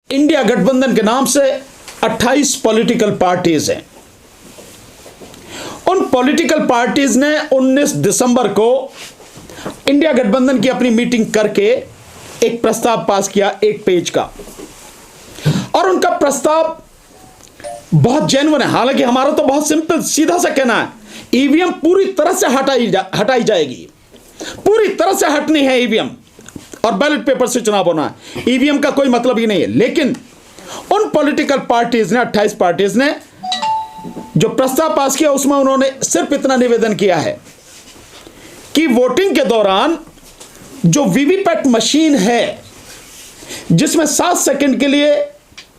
India गठबंधन के नाम से 28 पॉलिटिकल पार्टीज हैं। उन पॉलिटिकल पार्टीज ने 19 दिसंबर को इंडिया गठबंधन की अपनी मीटिंग करके एक प्रस्ताव पास किया 1 पेज का, और उनका प्रस्ताव बहुत जेन्युइन है। हालांकि हमारा तो बहुत सिंपल सीधा सा कहना है, ईवीएम पूरी तरह से हटाई जाएगी, पूरी तरह से हटनी है ईवीएम, और बैलेट पेपर से चुनाव होना है, ईवीएम का कोई मतलब ही नहीं है। लेकिन उन पॉलिटिकल पार्टीज ने, 28 पार्टीज ने जो प्रस्ताव पास किया उसमें उन्होंने सिर्फ इतना निवेदन किया है कि वोटिंग के दौरान जो वीवीपैट मशीन है जिसमें 7 सेकंड के लिए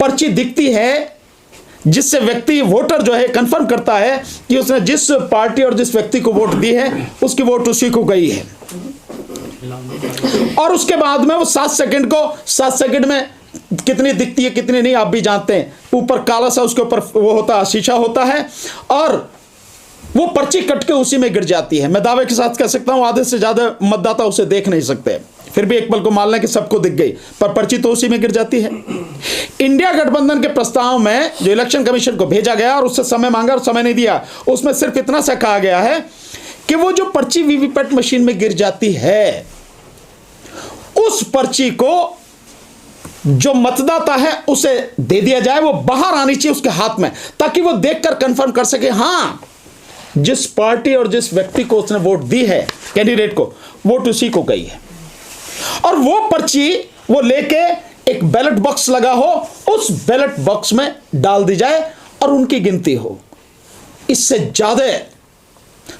पर्ची दिखती है, जिससे व्यक्ति वोटर जो है कंफर्म करता है कि उसने जिस पार्टी और जिस व्यक्ति को वोट दी है उसकी वोट उसी को गई है, और उसके बाद में वो 7 सेकंड में कितनी दिखती है कितनी नहीं आप भी जानते हैं। ऊपर काला सा उसके ऊपर वो होता है, शीशा होता है, और वो पर्ची कट के उसी में गिर जाती है। मैं दावे के साथ कह सकता हूं आधे से ज्यादा मतदाता उसे देख नहीं सकते, फिर भी एक पल को मान लें कि सबको दिख गई, पर पर्ची तो उसी में गिर जाती है। इंडिया गठबंधन के प्रस्ताव में जो इलेक्शन कमीशन को भेजा गया और उससे समय मांगा और समय नहीं दिया, उसमें सिर्फ इतना सा कहा गया है कि वो जो पर्ची वीवीपैट मशीन में गिर जाती है उस पर्ची को जो मतदाता है उसे दे दिया जाए, वो बाहर आनी चाहिए उसके हाथ में, ताकि वो देखकर कंफर्म कर सके हां जिस पार्टी और जिस व्यक्ति को उसने वोट दी है, कैंडिडेट को, वोट उसी को गई है। और वो पर्ची वो लेके एक बैलेट बॉक्स लगा हो, उस बैलेट बॉक्स में डाल दी जाए और उनकी गिनती हो। इससे ज्यादा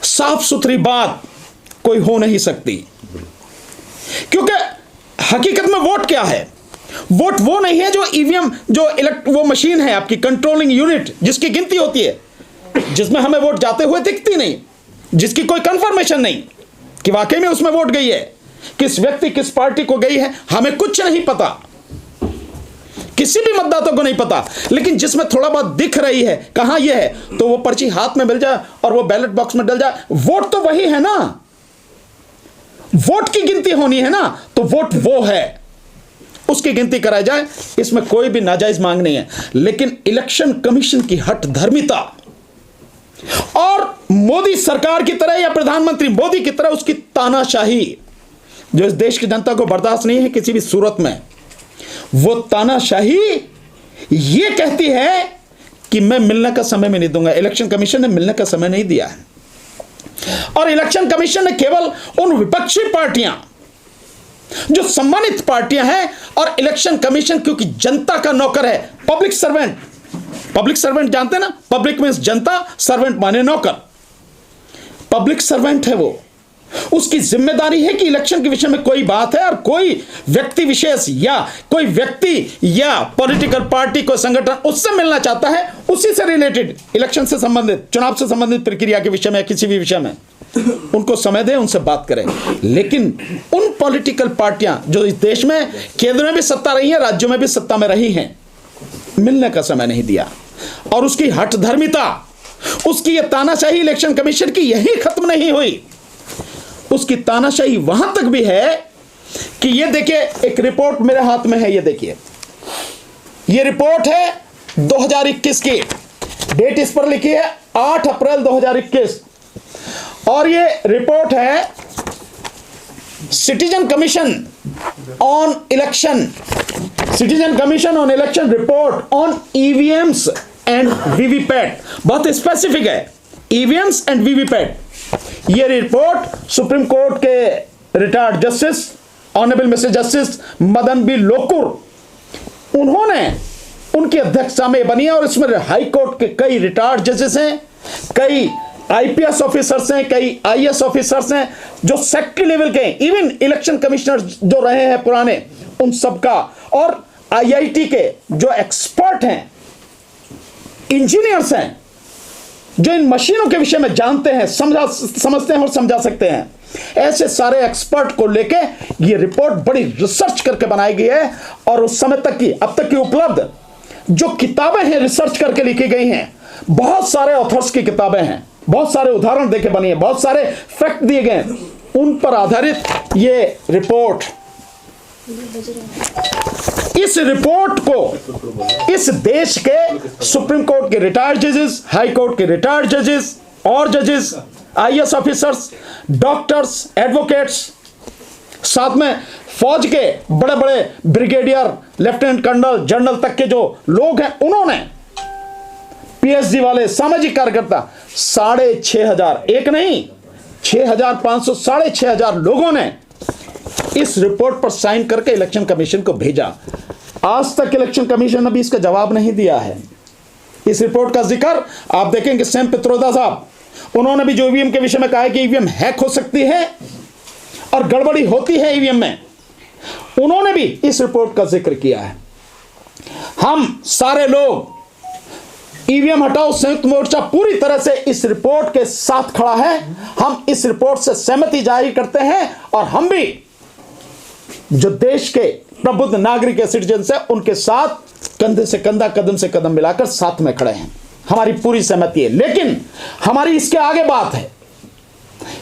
साफ सुथरी बात कोई हो नहीं सकती, क्योंकि हकीकत में वोट क्या है? वोट वो नहीं है जो ईवीएम, जो वो मशीन है आपकी कंट्रोलिंग यूनिट जिसकी गिनती होती है, जिसमें हमें वोट जाते हुए दिखती नहीं, जिसकी कोई कंफर्मेशन नहीं कि वाकई में उसमें वोट गई है, किस व्यक्ति किस पार्टी को गई है, हमें कुछ नहीं पता, किसी भी मतदाता को नहीं पता। लेकिन जिसमें थोड़ा बहुत दिख रही है कहां यह है, तो वो पर्ची हाथ में मिल जाए और वो बैलेट बॉक्स में डल जाए। वोट तो वही है ना, वोट की गिनती होनी है ना, तो वोट वो है, उसकी गिनती कराई जाए, इसमें कोई भी नाजायज मांग नहीं है। लेकिन इलेक्शन कमीशन की हठ धर्मिता और मोदी सरकार की तरह या प्रधानमंत्री मोदी की तरह उसकी तानाशाही, जो इस देश की जनता को बर्दाश्त नहीं है किसी भी सूरत में, वो तानाशाही ये कहती है कि मैं मिलने का समय में नहीं दूंगा। इलेक्शन कमीशन ने मिलने का समय नहीं दिया है, और इलेक्शन कमीशन ने केवल उन विपक्षी पार्टियां जो सम्मानित पार्टियां हैं, और इलेक्शन कमीशन क्योंकि जनता का नौकर है, पब्लिक सर्वेंट जानते हैं ना, पब्लिक मींस जनता, सर्वेंट माने नौकर, पब्लिक सर्वेंट है वो, उसकी जिम्मेदारी है कि इलेक्शन के विषय में कोई बात है और कोई व्यक्ति विशेष या कोई व्यक्ति या पॉलिटिकल पार्टी को संगठन उससे मिलना चाहता है, उसी से रिलेटेड, इलेक्शन से संबंधित, चुनाव से संबंधित प्रक्रिया के विषय में, किसी भी विषय में उनको समय दें, उनसे बात करें। लेकिन उन पॉलिटिकल पार्टियां जो इस देश में केंद्र में भी सत्ता रही हैं, राज्यों में भी सत्ता में रही हैं, मिलने का समय नहीं दिया, और उसकी हठ धर्मिता, उसकी ये तानाशाही इलेक्शन कमीशन की यही खत्म नहीं हुई। उसकी तानाशाही वहां तक भी है कि ये देखिए, एक रिपोर्ट मेरे हाथ में है, ये देखिए, ये रिपोर्ट है 2021 की, डेट इस पर लिखी है 8 अप्रैल 2021, और ये रिपोर्ट है citizen commission on election report on EVMs and VVPAT. बहुत स्पेसिफिक है, ईवीएम्स एंड वीवीपैट। ये रिपोर्ट सुप्रीम कोर्ट के retired justice honourable mister justice Madan B Lokur, उन्होंने, उनकी अध्यक्षता में बनी है, और इसमें हाई कोर्ट के कई रिटायर्ड जजेस हैं, कई आईपीएस ऑफिसर्स हैं, कई आईएएस ऑफिसर्स हैं जो सेक्रेटरी लेवल के, इवन इलेक्शन कमिश्नर जो रहे हैं पुराने, उन सबका, और आईआईटी के जो एक्सपर्ट हैं, इंजीनियर्स हैं, जो इन मशीनों के विषय में जानते हैं, समझते हैं और समझा सकते हैं, ऐसे सारे एक्सपर्ट को लेके ये रिपोर्ट बड़ी रिसर्च करके बनाई गई है। और उस समय तक की, अब तक की उपलब्ध जो किताबें हैं रिसर्च करके लिखी गई हैं, बहुत सारे ऑथर्स की किताबें हैं, बहुत सारे उदाहरण देके बनी है, बहुत सारे फैक्ट दिए गए, उन पर आधारित ये रिपोर्ट। इस रिपोर्ट को इस देश के सुप्रीम कोर्ट के रिटायर्ड जजेस, हाई कोर्ट के रिटायर्ड जजेस और जजेस, आईएएस ऑफिसर्स, डॉक्टर्स, एडवोकेट्स, साथ में फौज के बड़े बड़े ब्रिगेडियर, लेफ्टिनेंट कर्नल, जनरल तक के जो लोग हैं, उन्होंने पीएचडी वाले सामाजिक कार्यकर्ता 6,500, एक नहीं 6,500, 6,500 लोगों ने इस रिपोर्ट पर साइन करके इलेक्शन कमीशन को भेजा। आज तक इलेक्शन कमीशन ने भी इसका जवाब नहीं दिया है। इस रिपोर्ट का जिक्र आप देखेंगे सैम पित्रोदा साहब, उन्होंने भी जो ईवीएम के विषय में कहा है कि ईवीएम हैक हो सकती है और गड़बड़ी होती है ईवीएम में, उन्होंने भी इस रिपोर्ट का जिक्र किया है। हम सारे लोग ईवीएम हटाओ संयुक्त मोर्चा पूरी तरह से इस रिपोर्ट के साथ खड़ा है। हम इस रिपोर्ट से सहमति जाहिर करते हैं और हम भी जो देश के प्रबुद्ध नागरिक सिटीजन है उनके साथ कंधे से कंधा, कदम से कदम मिलाकर साथ में खड़े हैं। हमारी पूरी सहमति है। लेकिन हमारी इसके आगे बात है,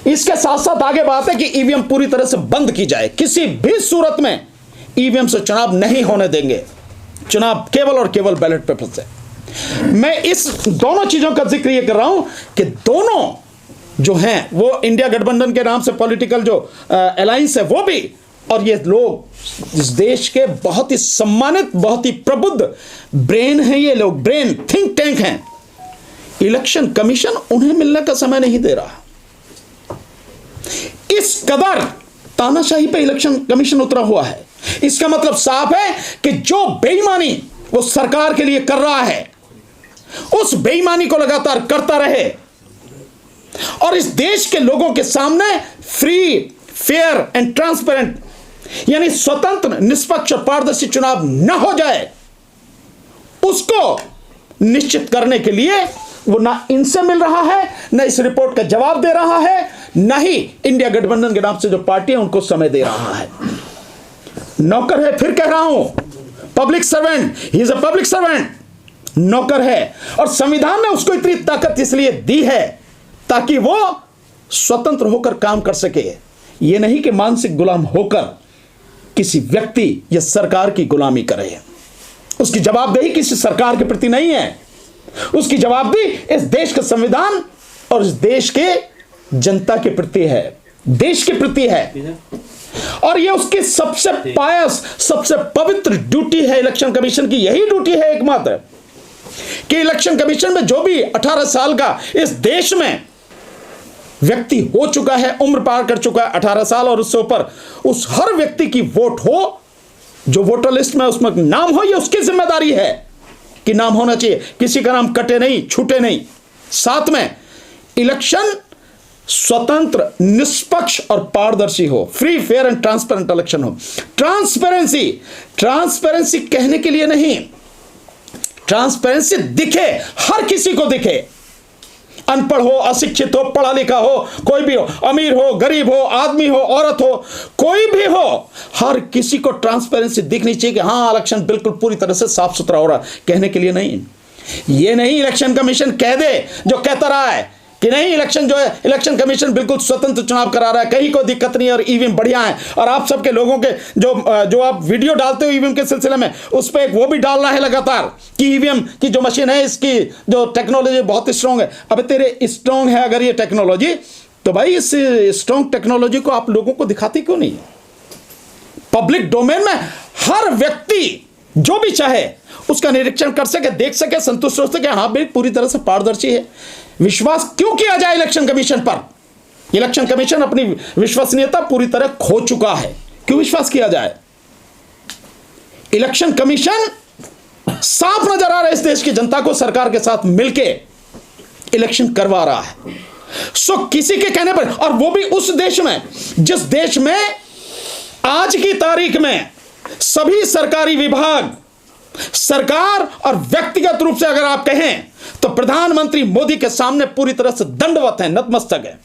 इसके साथ साथ आगे बात है कि ईवीएम पूरी तरह से बंद की जाए। किसी भी सूरत में ईवीएम से चुनाव नहीं होने देंगे। चुनाव केवल और केवल बैलेट पेपर से। मैं इस दोनों चीजों का जिक्र ये कर रहा हूं कि दोनों जो हैं वो इंडिया गठबंधन के नाम से पॉलिटिकल जो अलायंस है वो भी, और ये लोग इस देश के बहुत ही सम्मानित, बहुत ही प्रबुद्ध ब्रेन हैं। ये लोग ब्रेन थिंक टैंक हैं। इलेक्शन कमीशन उन्हें मिलने का समय नहीं दे रहा। इस कदर तानाशाही पे इलेक्शन कमीशन उतरा हुआ है। इसका मतलब साफ है कि जो बेईमानी वो सरकार के लिए कर रहा है, उस बेईमानी को लगातार करता रहे और इस देश के लोगों के सामने फ्री, फेयर एंड ट्रांसपेरेंट, यानी स्वतंत्र, निष्पक्ष और पारदर्शी चुनाव न हो जाए, उसको निश्चित करने के लिए वो ना इनसे मिल रहा है, ना इस रिपोर्ट का जवाब दे रहा है, ना ही इंडिया गठबंधन के नाम से जो पार्टी है उनको समय दे रहा है। नौकर है, फिर कह रहा हूं, public servant, he is a public servant, नौकर है। और संविधान ने उसको इतनी ताकत इसलिए दी है ताकि वो स्वतंत्र होकर काम कर सके, ये नहीं कि मानसिक गुलाम होकर किसी व्यक्ति या सरकार की गुलामी करे। उसकी जवाबदेही किसी सरकार के प्रति नहीं है, उसकी जवाबदेही इस देश का संविधान और इस देश के जनता के प्रति है, देश के प्रति है। और ये उसकी सबसे पायस, सबसे पवित्र ड्यूटी है इलेक्शन कमीशन की। यही ड्यूटी है एकमात्र कि इलेक्शन कमीशन में जो भी 18 साल का इस देश में व्यक्ति हो चुका है, उम्र पार कर चुका है 18 साल और उससे ऊपर, उस हर व्यक्ति की वोट हो, जो वोटर लिस्ट में उसमें नाम हो, ये उसकी जिम्मेदारी है कि नाम होना चाहिए, किसी का नाम कटे नहीं, छूटे नहीं। साथ में इलेक्शन स्वतंत्र, निष्पक्ष और पारदर्शी हो, free, fair and transparent election हो। ट्रांसपेरेंसी कहने के लिए नहीं, ट्रांसपेरेंसी दिखे, हर किसी को दिखे, अनपढ़ हो, अशिक्षित हो, पढ़ा लिखा हो, कोई भी हो, अमीर हो, गरीब हो, आदमी हो, औरत हो, कोई भी हो, हर किसी को ट्रांसपेरेंसी दिखनी चाहिए कि हाँ इलेक्शन बिल्कुल पूरी तरह से साफ सुथरा हो रहा है। कहने के लिए नहीं, ये नहीं इलेक्शन कमीशन कह दे जो कहता रहा है कि नहीं इलेक्शन जो है, इलेक्शन कमीशन बिल्कुल स्वतंत्र चुनाव करा रहा है, कहीं कोई दिक्कत नहीं है और ईवीएम बढ़िया है। और आप सबके लोगों के जो आप वीडियो डालते हो ईवीएम के सिलसिले में, उस पर एक वो भी डाल रहा है लगातार कि ईवीएम की जो मशीन है इसकी जो टेक्नोलॉजी बहुत स्ट्रांग है। अब तेरे स्ट्रांग है अगर ये टेक्नोलॉजी, तो भाई इस स्ट्रांग टेक्नोलॉजी को आप लोगों को दिखाती क्यों नहीं? पब्लिक डोमेन में हर व्यक्ति जो भी चाहे उसका निरीक्षण कर सके, देख सके, संतुष्ट हो सके, हाँ भाई पूरी तरह से पारदर्शी है। विश्वास क्यों किया जाए इलेक्शन कमीशन पर? इलेक्शन कमीशन अपनी विश्वसनीयता पूरी तरह खो चुका है, क्यों विश्वास किया जाए? इलेक्शन कमीशन साफ नजर आ रहा है इस देश की जनता को सरकार के साथ मिलके इलेक्शन करवा रहा है। सो किसी के कहने पर, और वो भी उस देश में जिस देश में आज की तारीख में सभी सरकारी विभाग, सरकार और व्यक्तिगत रूप से अगर आप कहें तो प्रधानमंत्री मोदी के सामने पूरी तरह से दंडवत है, नतमस्तक है।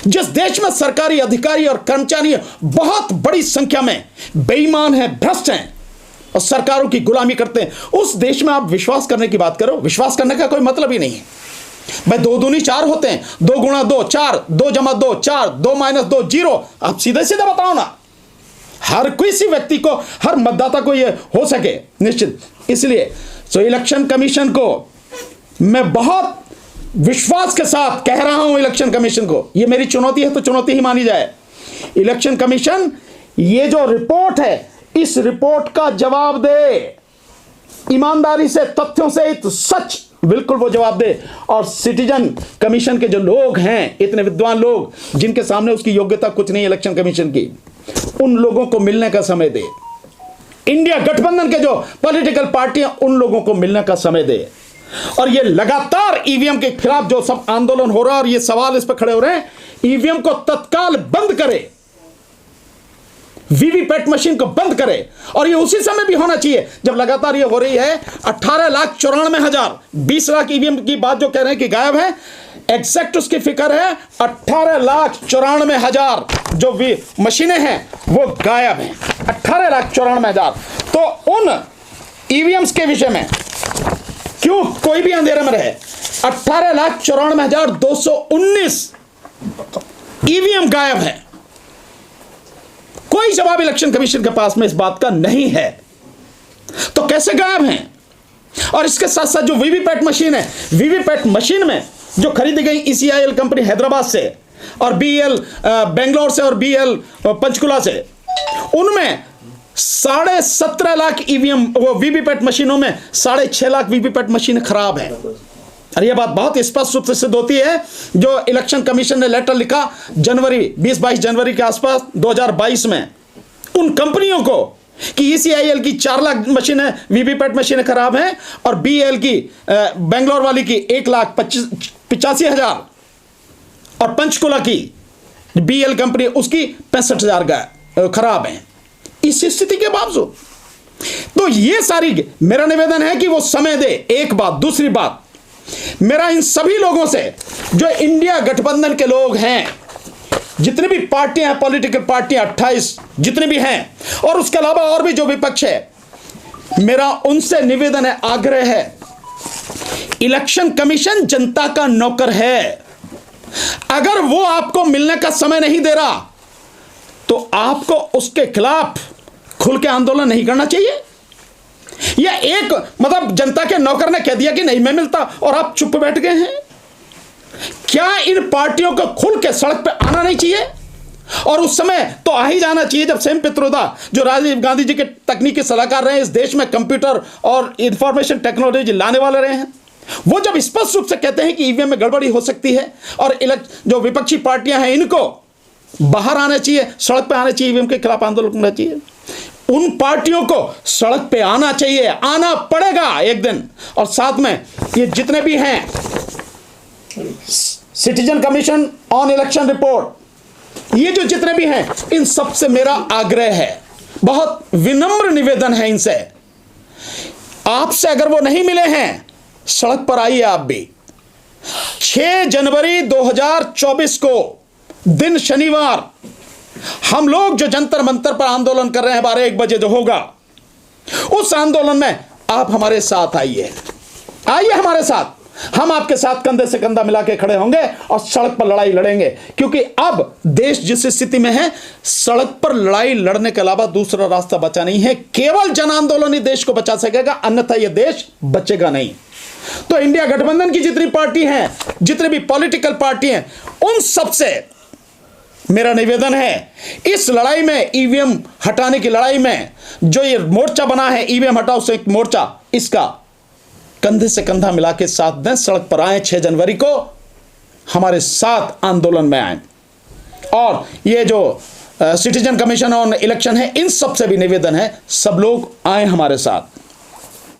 जिस देश में सरकारी अधिकारी और कर्मचारी बहुत बड़ी संख्या में बेईमान हैं, भ्रष्ट हैं और सरकारों की गुलामी करते हैं, उस देश में आप विश्वास करने की बात करो? विश्वास करने का कोई मतलब ही नहीं है भाई। 2 दूनी 4 होते हैं, 2 गुणा 2 4, 2 जमा 2 4, 2 माइनस 2 0। आप सीधे सीधे बताओ ना, हर किसी व्यक्ति को, हर मतदाता को यह हो सके निश्चित। इसलिए तो इलेक्शन कमीशन को मैं बहुत विश्वास के साथ कह रहा हूं, इलेक्शन कमीशन को ये मेरी चुनौती है तो चुनौती ही मानी जाए। इलेक्शन कमीशन ये जो रिपोर्ट है, इस रिपोर्ट का जवाब दे, ईमानदारी से, तथ्यों से, तो सच बिल्कुल वो जवाब दे। और सिटीजन कमीशन के जो लोग हैं, इतने विद्वान लोग जिनके सामने उसकी योग्यता कुछ नहीं है इलेक्शन कमीशन की, उन लोगों को मिलने का समय दे। इंडिया गठबंधन के जो पॉलिटिकल पार्टियां, उन लोगों को मिलने का समय दे। और ये लगातार ईवीएम के खिलाफ जो सब आंदोलन हो रहा है और ये सवाल इस पर खड़े हो रहे हैं, ईवीएम को तत्काल बंद करे, वीवीपैट मशीन को बंद करे। और ये उसी समय भी होना चाहिए जब लगातार ये हो रही है। 18,94,000, 20 लाख ईवीएम की बात जो कह रहे हैं कि गायब है, एग्जैक्ट उसकी फिक्र है 18,94,000 जो मशीनें हैं वो गायब हैं, 18,94,000। तो उन ईवीएम्स के विषय में क्यों कोई भी अंधेरे में रहे? 18,94,219 ईवीएम गायब है। कोई जवाब इलेक्शन कमीशन के पास में इस बात का नहीं है, तो कैसे गायब हैं? और इसके साथ साथ जो वीवीपैट मशीन है, वीवीपैट मशीन में जो खरीदी गई ECIL कंपनी हैदराबाद से और BEL बेंगलोर से और BEL पंचकुला से, उनमें 17.5 लाख ईवीएम, वो वीवीपैट मशीनों में 6.5 लाख वीवीपैट मशीन खराब है। और यह बात बहुत स्पष्ट रूप से सिद्ध होती है जो इलेक्शन कमीशन ने लेटर लिखा जनवरी 20-22 जनवरी के आसपास 2022 में उन कंपनियों को कि ECIL की 4 लाख मशीनें, वीवीपैट मशीनें खराब हैं और BEL की बेंगलोर वाली की 1,85,000 और पंचकुला की BEL कंपनी उसकी 65,000 खराब हैं। इस स्थिति के बावजूद तो ये सारी, मेरा निवेदन है कि वो समय दे। एक बात, दूसरी बात, मेरा इन सभी लोगों से जो इंडिया गठबंधन के लोग हैं, जितनी भी पार्टियां हैं, पॉलिटिकल पार्टियां 28 जितनी भी हैं, और उसके अलावा और भी जो विपक्ष है, मेरा उनसे निवेदन है, आग्रह है, इलेक्शन कमीशन जनता का नौकर है। अगर वो आपको मिलने का समय नहीं दे रहा तो आपको उसके खिलाफ खुल के आंदोलन नहीं करना चाहिए। या एक मतलब जनता के नौकर ने कह दिया कि नहीं मैं मिलता और आप चुप बैठ गए हैं। क्या इन पार्टियों को खुल के सड़क पे आना नहीं चाहिए? और उस समय तो आ ही जाना चाहिए जब सेम पित्रोदा, जो राजीव गांधी जी के तकनीकी सलाहकार रहे हैं, इस देश में कंप्यूटर और इंफॉर्मेशन टेक्नोलॉजी लाने वाले रहे हैं, वो जब स्पष्ट रूप से कहते हैं कि ईवीएम में गड़बड़ी हो सकती है और जो विपक्षी पार्टियां हैं इनको बाहर आना चाहिए, सड़क पे आना चाहिए, ईवीएम के खिलाफ आंदोलन करना चाहिए। उन पार्टियों को सड़क पे आना चाहिए, आना पड़ेगा एक दिन। और साथ में ये जितने भी हैं, citizen commission on election report, ये जो जितने भी हैं, इन सब से मेरा आग्रह है, बहुत विनम्र निवेदन है इनसे, आपसे अगर वो नहीं मिले हैं, सड़क पर आइए आप भी। 6 जनवरी 2024 को दिन शनिवार हम लोग जो जंतर मंतर पर आंदोलन कर रहे हैं 12-1 बजे जो होगा, उस आंदोलन में आप हमारे साथ आइए, आइए हमारे साथ, हम आपके साथ कंधे से कंधा मिला के खड़े होंगे और सड़क पर लड़ाई लड़ेंगे। क्योंकि अब देश जिस स्थिति में है, सड़क पर लड़ाई लड़ने के अलावा दूसरा रास्ता बचा नहीं है। केवल जन आंदोलन ही देश को बचा सकेगा, अन्यथा यह देश बचेगा नहीं। तो इंडिया गठबंधन की जितनी पार्टी हैं, जितने भी पॉलिटिकल पार्टी हैं, उन सबसे मेरा निवेदन है, इस लड़ाई में, ईवीएम हटाने की लड़ाई में जो ये मोर्चा बना है, ईवीएम हटाओ से एक मोर्चा, इसका कंधे से कंधा मिला के साथ दें, सड़क पर आए, 6 जनवरी को हमारे साथ आंदोलन में आए। और ये जो सिटीजन कमीशन ऑन इलेक्शन है, इन सब से भी निवेदन है, सब लोग आए हमारे साथ।